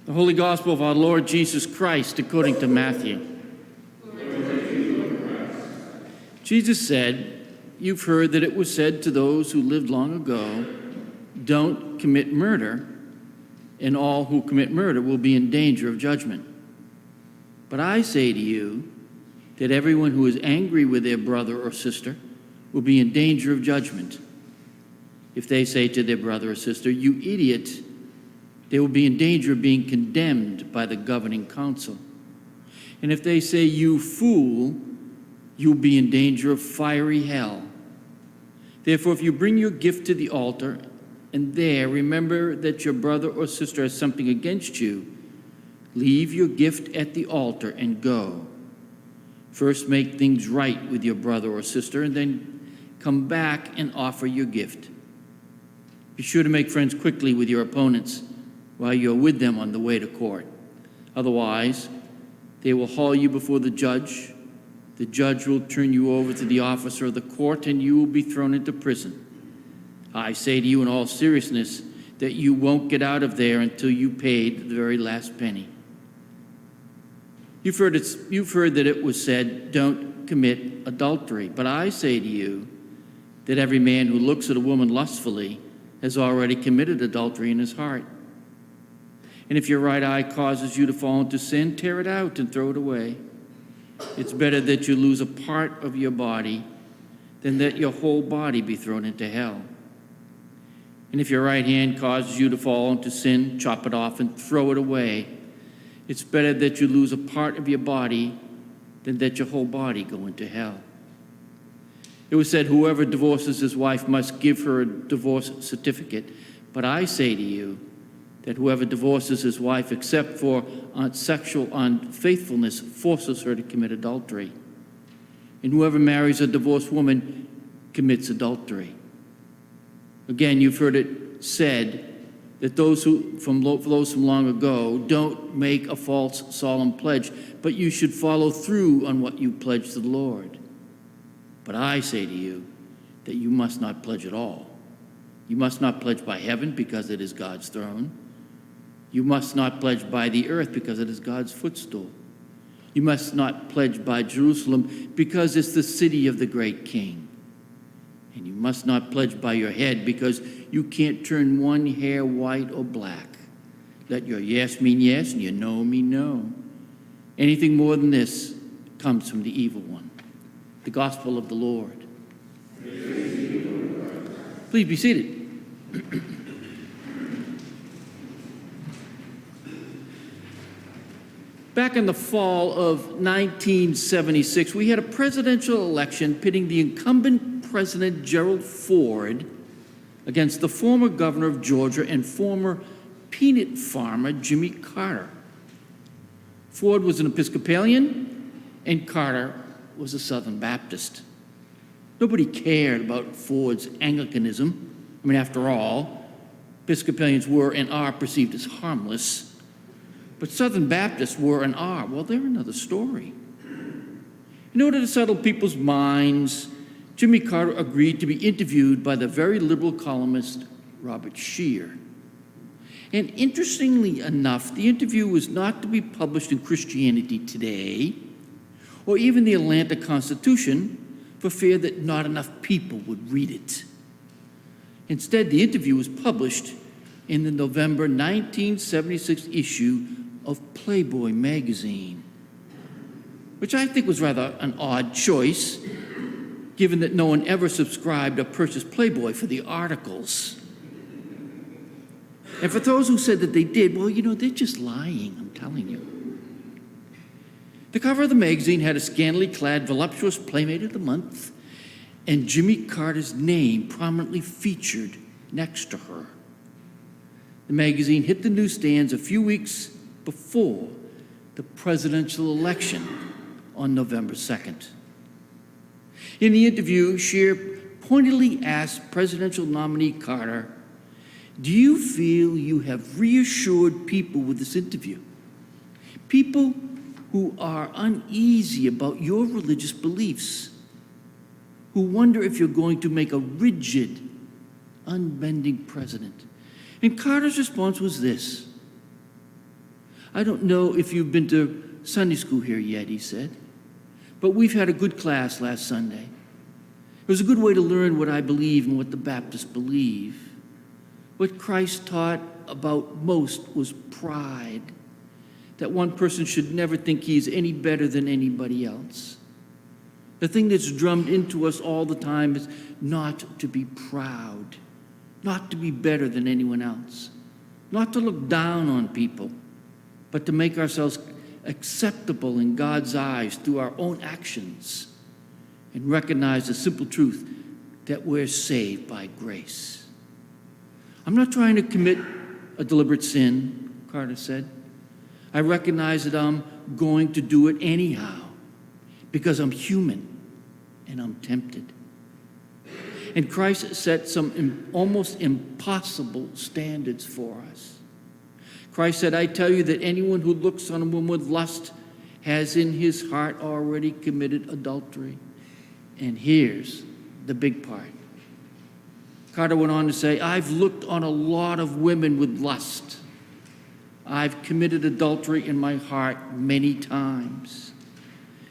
The Holy Gospel of our Lord Jesus Christ according to Matthew. Jesus said, "You've heard that it was said to those who lived long ago, 'Don't commit murder,' and all who commit murder will be in danger of judgment. But I say to you that everyone who is angry with their brother or sister will be in danger of judgment. If they say to their brother or sister, 'You idiot,' they will be in danger of being condemned by the governing council. And if they say, 'You fool,' you'll be in danger of fiery hell. Therefore, if you bring your gift to the altar, and there remember that your brother or sister has something against you, leave your gift at the altar and go. First make things right with your brother or sister, and then come back and offer your gift. Be sure to make friends quickly with your opponents while you're with them on the way to court. Otherwise, they will haul you before the judge. The judge will turn you over to the officer of the court, and you will be thrown into prison. I say to you in all seriousness that you won't get out of there until you paid the very last penny. You've heard that it was said, 'Don't commit adultery.' But I say to you that every man who looks at a woman lustfully has already committed adultery in his heart. And if your right eye causes you to fall into sin, tear it out and throw it away. It's better that you lose a part of your body than that your whole body be thrown into hell. And if your right hand causes you to fall into sin, chop it off and throw it away. It's better that you lose a part of your body than that your whole body go into hell. It was said, 'Whoever divorces his wife must give her a divorce certificate.' But I say to you that whoever divorces his wife except for sexual unfaithfulness forces her to commit adultery. And whoever marries a divorced woman commits adultery. Again, you've heard it said that those from long ago, 'Don't make a false solemn pledge, but you should follow through on what you pledge to the Lord.' But I say to you that you must not pledge at all. You must not pledge by heaven because it is God's throne. You must not pledge by the earth because it is God's footstool. You must not pledge by Jerusalem because it's the city of the great King. And you must not pledge by your head because you can't turn one hair white or black. Let your yes mean yes and your no mean no. Anything more than this comes from the evil one." The Gospel of the Lord. Please be seated. Back in the fall of 1976, we had a presidential election pitting the incumbent President Gerald Ford against the former governor of Georgia and former peanut farmer Jimmy Carter. Ford was an Episcopalian, and Carter was a Southern Baptist. Nobody cared about Ford's Anglicanism. I mean, after all, Episcopalians were and are perceived as harmless. But Southern Baptists were and are, well, they're another story. In order to settle people's minds, Jimmy Carter agreed to be interviewed by the very liberal columnist Robert Scheer. And interestingly enough, the interview was not to be published in Christianity Today or even the Atlanta Constitution for fear that not enough people would read it. Instead, the interview was published in the November 1976 issue of Playboy magazine, which I think was rather an odd choice, given that no one ever subscribed or purchased Playboy for the articles. And for those who said that they did, well, they're just lying, I'm telling you. The cover of the magazine had a scantily clad, voluptuous Playmate of the Month, and Jimmy Carter's name prominently featured next to her. The magazine hit the newsstands a few weeks before the presidential election on November 2nd. In the interview, Scheer pointedly asked presidential nominee Carter, "Do you feel you have reassured people with this interview? People who are uneasy about your religious beliefs, who wonder if you're going to make a rigid, unbending president." And Carter's response was this: I don't know if you've been to Sunday school here yet, he said, but we've had a good class last Sunday. It was a good way to learn what I believe and what the Baptists believe. What Christ taught about most was pride, that one person should never think he is any better than anybody else. The thing that's drummed into us all the time is not to be proud, not to be better than anyone else, not to look down on people, but to make ourselves acceptable in God's eyes through our own actions and recognize the simple truth that we're saved by grace. I'm not trying to commit a deliberate sin, Carter said. I recognize that I'm going to do it anyhow because I'm human and I'm tempted. And Christ set some almost impossible standards for us. Christ said, I tell you that anyone who looks on a woman with lust has in his heart already committed adultery. And here's the big part. Carter went on to say, I've looked on a lot of women with lust. I've committed adultery in my heart many times.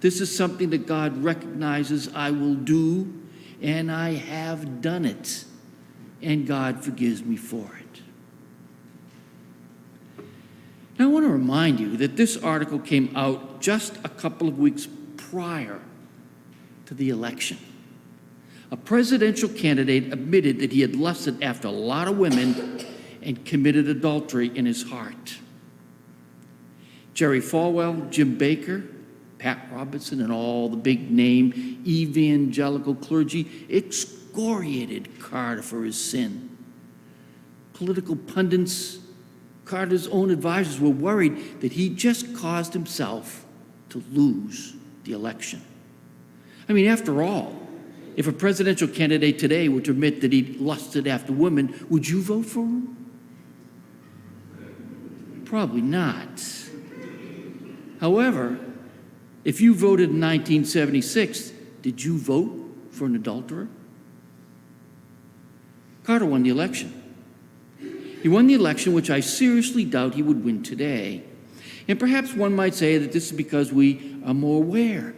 This is something that God recognizes I will do, and I have done it, and God forgives me for it. Now, I want to remind you that this article came out just a couple of weeks prior to the election. A presidential candidate admitted that he had lusted after a lot of women and committed adultery in his heart. Jerry Falwell, Jim Baker, Pat Robertson, and all the big-name evangelical clergy excoriated Carter for his sin. Political pundits, Carter's own advisors were worried that he just caused himself to lose the election. I mean, after all, if a presidential candidate today were to admit that he lusted after women, would you vote for him? Probably not. However, if you voted in 1976, did you vote for an adulterer? Carter won the election. He won the election, which I seriously doubt he would win today. And perhaps one might say that this is because we are more aware,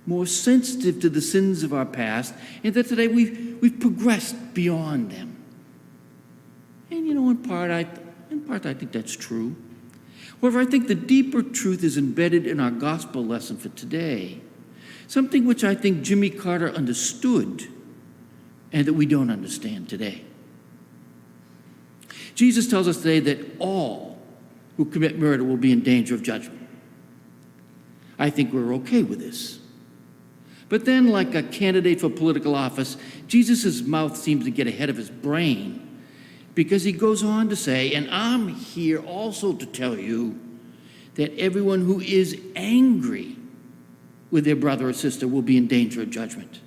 more sensitive to the sins of our past, and that today we've progressed beyond them. And you know, in part I think that's true. However, I think the deeper truth is embedded in our gospel lesson for today, something which I think Jimmy Carter understood and that we don't understand today. Jesus tells us today that all who commit murder will be in danger of judgment. I think we're okay with this. But then, like a candidate for political office, Jesus' mouth seems to get ahead of his brain, because he goes on to say, and I'm here also to tell you that everyone who is angry with their brother or sister will be in danger of judgment.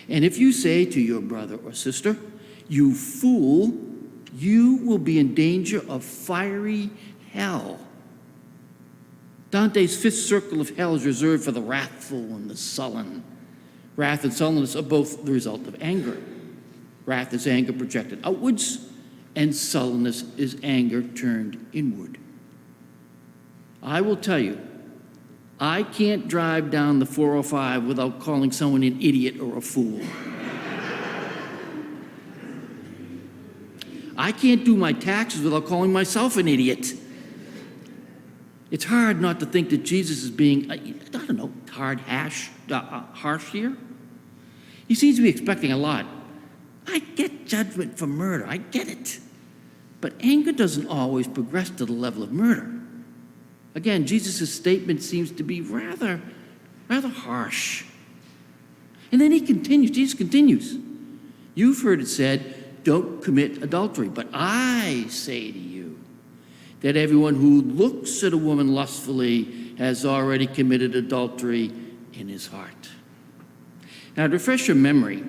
And if you say to your brother or sister, you fool, you will be in danger of fiery hell. Dante's fifth circle of hell is reserved for the wrathful and the sullen. Wrath and sullenness are both the result of anger. Wrath is anger projected outwards, and sullenness is anger turned inward. I will tell you, I can't drive down the 405 without calling someone an idiot or a fool. I can't do my taxes without calling myself an idiot. It's hard not to think that Jesus is being, harsh here. He seems to be expecting a lot. I get judgment for murder, I get it. But anger doesn't always progress to the level of murder. Again, Jesus' statement seems to be rather harsh. And then Jesus continues. You've heard it said, don't commit adultery. But I say to you that everyone who looks at a woman lustfully has already committed adultery in his heart. Now, to refresh your memory,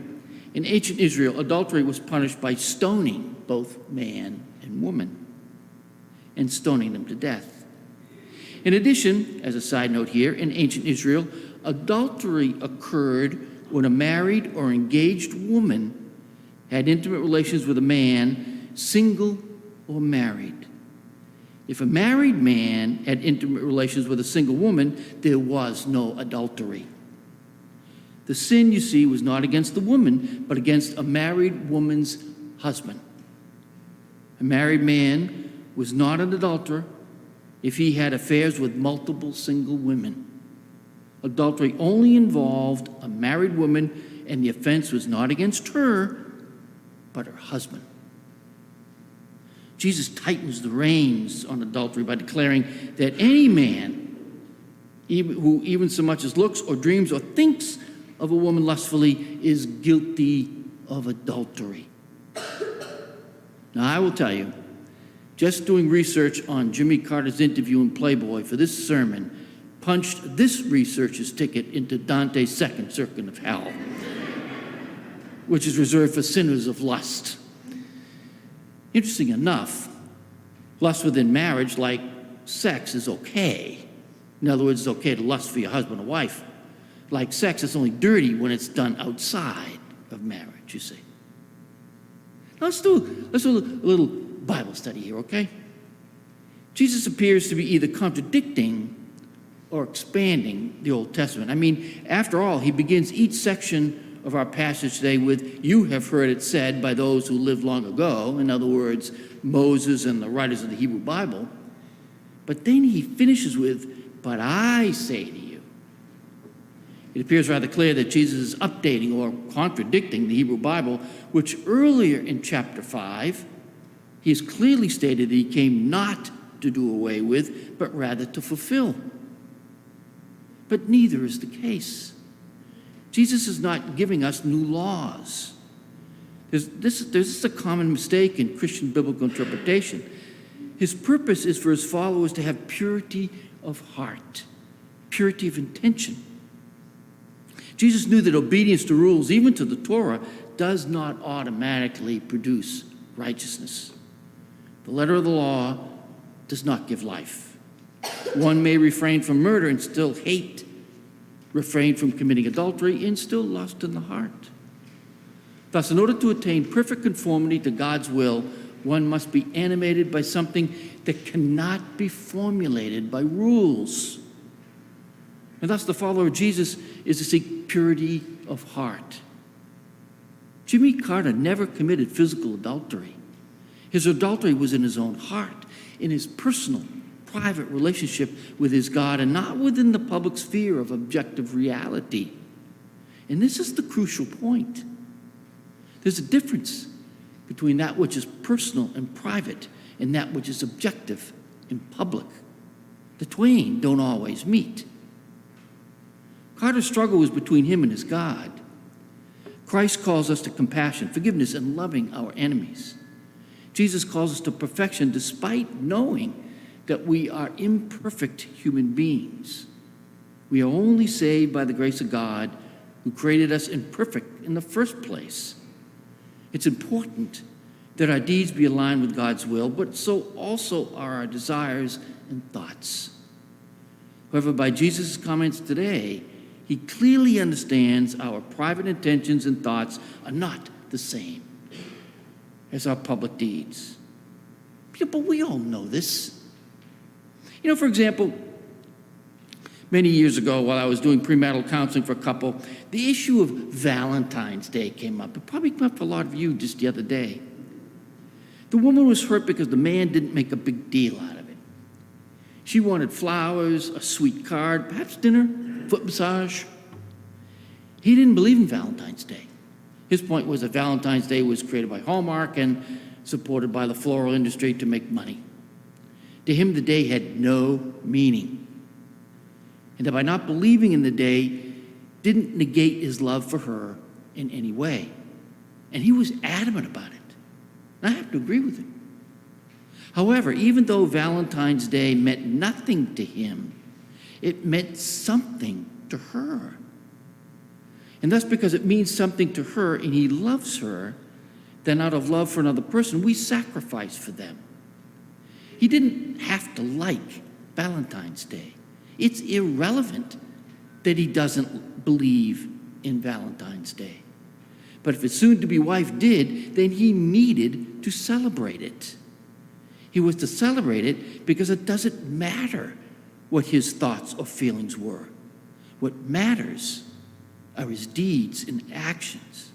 in ancient Israel, adultery was punished by stoning both man and woman, and stoning them to death. In addition, as a side note here, in ancient Israel, adultery occurred when a married or engaged woman had intimate relations with a man, single or married. If a married man had intimate relations with a single woman, there was no adultery. The sin, you see, was not against the woman, but against a married woman's husband. A married man was not an adulterer if he had affairs with multiple single women. Adultery only involved a married woman, and the offense was not against her, but her husband. Jesus tightens the reins on adultery by declaring that any man who even so much as looks or dreams or thinks of a woman lustfully is guilty of adultery. Now, I will tell you, just doing research on Jimmy Carter's interview in Playboy for this sermon punched this researcher's ticket into Dante's second circuit of hell, which is reserved for sinners of lust. Interesting enough, lust within marriage, like sex, is okay. In other words, it's okay to lust for your husband or wife. Like sex, it's only dirty when it's done outside of marriage, you see. Now let's do a little Bible study here, okay? Jesus appears to be either contradicting or expanding the Old Testament. I mean, after all, he begins each section of our passage today with, "You have heard it said by those who lived long ago," in other words, Moses and the writers of the Hebrew Bible. But then he finishes with, "But I say to you." It appears rather clear that Jesus is updating or contradicting the Hebrew Bible, which earlier in chapter 5, he has clearly stated that he came not to do away with, but rather to fulfill. But neither is the case. Jesus is not giving us new laws. There's a common mistake in Christian biblical interpretation. His purpose is for his followers to have purity of heart, purity of intention. Jesus knew that obedience to rules, even to the Torah, does not automatically produce righteousness. The letter of the law does not give life. One may refrain from murder and still hate, refrain from committing adultery and still lust in the heart. Thus, in order to attain perfect conformity to God's will, one must be animated by something that cannot be formulated by rules. And thus, the follower of Jesus is to seek purity of heart. Jimmy Carter never committed physical adultery. His adultery was in his own heart, in his personal, private relationship with his God, and not within the public sphere of objective reality. And this is the crucial point. There's a difference between that which is personal and private and that which is objective and public. The twain don't always meet. Carter's struggle was between him and his God. Christ calls us to compassion, forgiveness, and loving our enemies. Jesus calls us to perfection despite knowing that we are imperfect human beings. We are only saved by the grace of God, who created us imperfect in the first place. It's important that our deeds be aligned with God's will, but so also are our desires and thoughts. However, by Jesus' comments today, he clearly understands our private intentions and thoughts are not the same as our public deeds. Yeah, but we all know this. You know, for example, many years ago while I was doing premarital counseling for a couple, the issue of Valentine's Day came up. It probably came up for a lot of you just the other day. The woman was hurt because the man didn't make a big deal out of it. She wanted flowers, a sweet card, perhaps dinner, foot massage. He didn't believe in Valentine's Day. His point was that Valentine's Day was created by Hallmark and supported by the floral industry to make money. To him, the day had no meaning. And that by not believing in the day didn't negate his love for her in any way. And he was adamant about it. And I have to agree with him. However, even though Valentine's Day meant nothing to him, it meant something to her. And thus, because it means something to her and he loves her, then out of love for another person, we sacrifice for them. He didn't have to like Valentine's Day. It's irrelevant that he doesn't believe in Valentine's Day. But if his soon-to-be wife did, then he needed to celebrate it. He was to celebrate it because it doesn't matter what his thoughts or feelings were. What matters are his deeds and actions.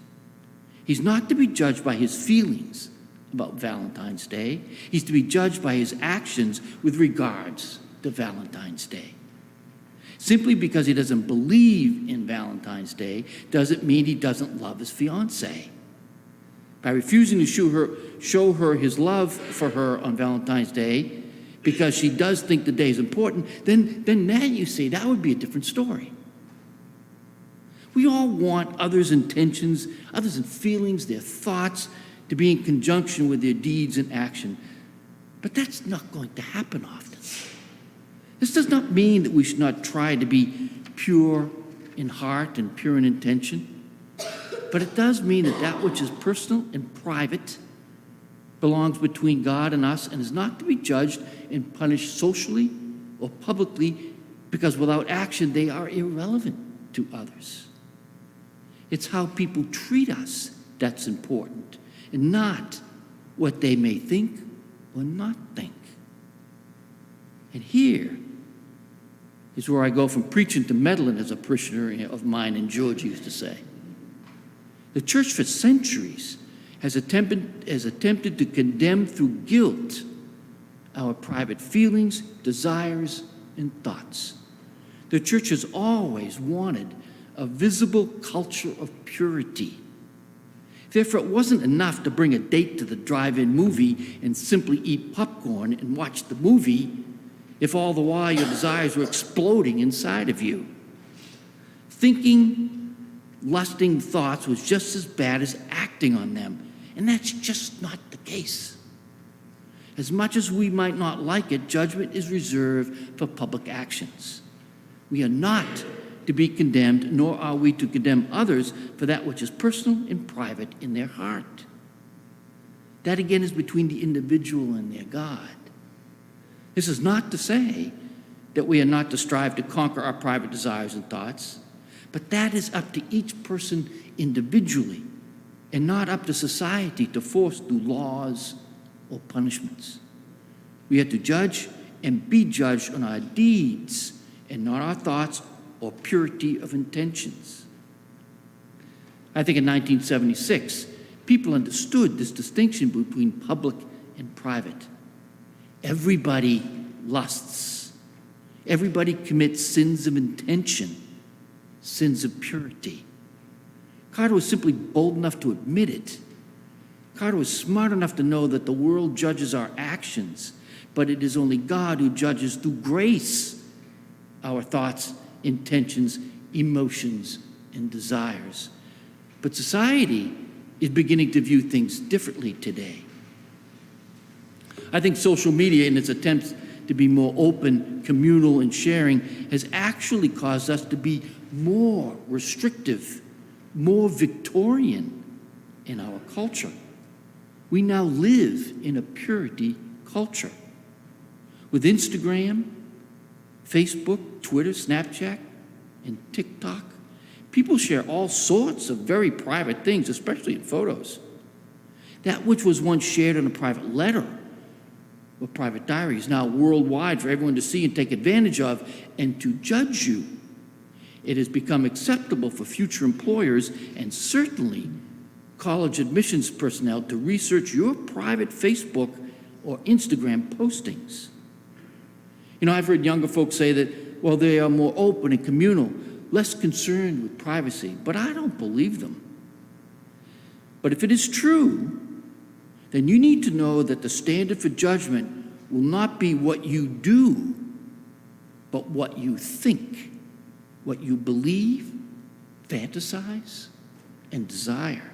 He's not to be judged by his feelings about Valentine's Day. He's to be judged by his actions with regards to Valentine's Day. Simply because he doesn't believe in Valentine's Day doesn't mean he doesn't love his fiancée. By refusing to show her his love for her on Valentine's Day because she does think the day is important, then now you see that would be a different story. We all want others' intentions, others' feelings, their thoughts to be in conjunction with their deeds and action. But that's not going to happen often. This does not mean that we should not try to be pure in heart and pure in intention. But it does mean that that which is personal and private belongs between God and us and is not to be judged and punished socially or publicly, because without action they are irrelevant to others. It's how people treat us that's important, and not what they may think or not think. And here is where I go from preaching to meddling, as a parishioner of mine in Georgia used to say. The church for centuries has attempted to condemn through guilt our private feelings, desires, and thoughts. The church has always wanted a visible culture of purity. Therefore, it wasn't enough to bring a date to the drive-in movie and simply eat popcorn and watch the movie if all the while your desires were exploding inside of you. Thinking, lusting thoughts was just as bad as acting on them, and that's just not the case. As much as we might not like it, judgment is reserved for public actions. We are not to be condemned, nor are we to condemn others for that which is personal and private in their heart. That again is between the individual and their God. This is not to say that we are not to strive to conquer our private desires and thoughts, but that is up to each person individually and not up to society to force through laws or punishments. We are to judge and be judged on our deeds and not our thoughts or purity of intentions. I think in 1976, people understood this distinction between public and private. Everybody lusts. Everybody commits sins of intention, sins of purity. Carter was simply bold enough to admit it. Carter was smart enough to know that the world judges our actions, but it is only God who judges through grace our thoughts, intentions, emotions, and desires. But society is beginning to view things differently today. I think social media, in its attempts to be more open, communal, and sharing, has actually caused us to be more restrictive, more Victorian in our culture. We now live in a purity culture. With Instagram, Facebook, Twitter, Snapchat, and TikTok, people share all sorts of very private things, especially in photos. That which was once shared in a private letter or private diary is now worldwide for everyone to see and take advantage of and to judge you. It has become acceptable for future employers and certainly college admissions personnel to research your private Facebook or Instagram postings. You know, I've heard younger folks say that, well, they are more open and communal, less concerned with privacy, but I don't believe them. But if it is true, then you need to know that the standard for judgment will not be what you do, but what you think, what you believe, fantasize, and desire.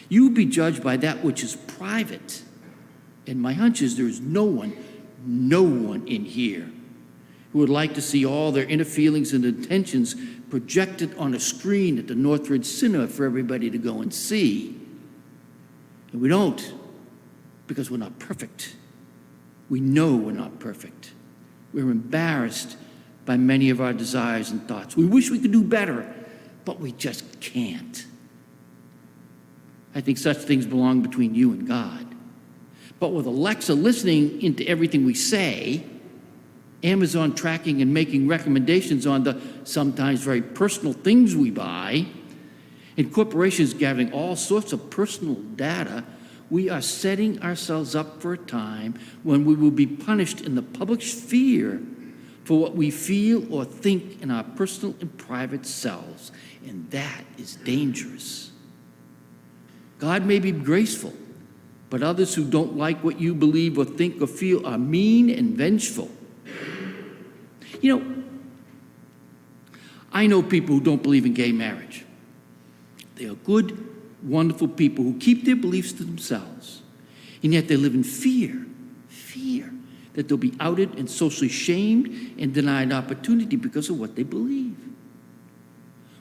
You will be judged by that which is private. And my hunch is there is no one in here who would like to see all their inner feelings and intentions projected on a screen at the Northridge Cinema for everybody to go and see. And we don't, because we're not perfect. We know we're not perfect. We're embarrassed by many of our desires and thoughts. We wish we could do better, but we just can't. I think such things belong between you and God. But with Alexa listening into everything we say, Amazon tracking and making recommendations on the sometimes very personal things we buy, and corporations gathering all sorts of personal data, we are setting ourselves up for a time when we will be punished in the public sphere for what we feel or think in our personal and private selves, and that is dangerous. God may be graceful, but others who don't like what you believe or think or feel are mean and vengeful. You know, I know people who don't believe in gay marriage. They are good, wonderful people who keep their beliefs to themselves, and yet they live in fear that they'll be outed and socially shamed and denied opportunity because of what they believe.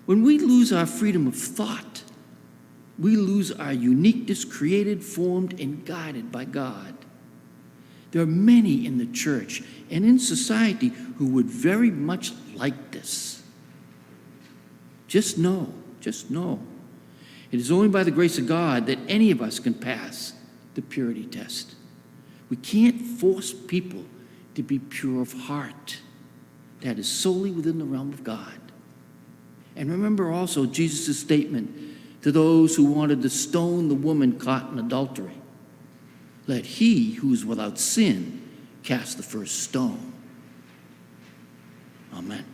When we lose our freedom of thought, we lose our uniqueness created, formed, and guided by God. There are many in the church and in society who would very much like this. Just know, it is only by the grace of God that any of us can pass the purity test. We can't force people to be pure of heart. That is solely within the realm of God. And remember also Jesus' statement to those who wanted to stone the woman caught in adultery. Let he who is without sin cast the first stone. Amen.